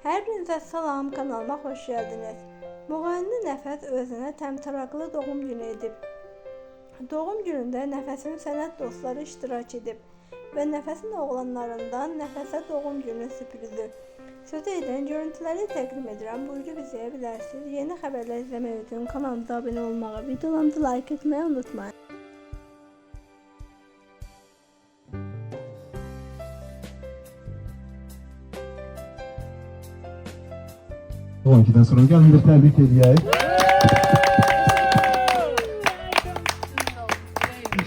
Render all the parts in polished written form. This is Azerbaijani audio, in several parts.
Hər birinizə salam, kanalıma xoş gəldiniz. Müğənni Nəfəs özünə təmtəraqlı doğum günü edib. Doğum günündə Nəfəsin sənət dostları iştirak edib və Nəfəsin oğlanlarından Nəfəsə doğum günü sürprizi. Sözü edən görüntüləri təqdim edirəm. Buyurub izləyə bilərsiniz. Yeni xəbərlər izləmək üçün kanalımıza abunə olmağı, videolarımızı like etməyi unutmayın. 12'den sonra gelin bir tebrik edeyim.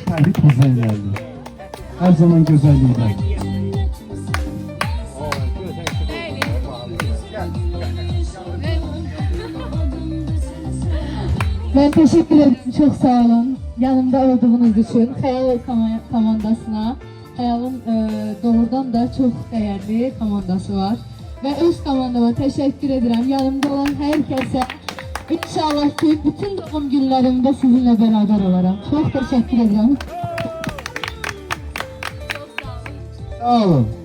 Tebrik bizden geldi. Her zaman güzelliğinden. Ben teşekkür ederim. Çok sağ olun. Yanımda olduğunuz için. Hayal komandasına. Hayal'ın doğrudan da çok değerli komandası var. Ve öz komandama teşekkür ederim. Yanımda olan herkese. İnşallah ki bütün doğum günlerimde sizinle beraber olarak. Çok teşekkür ederim. Sağ olun.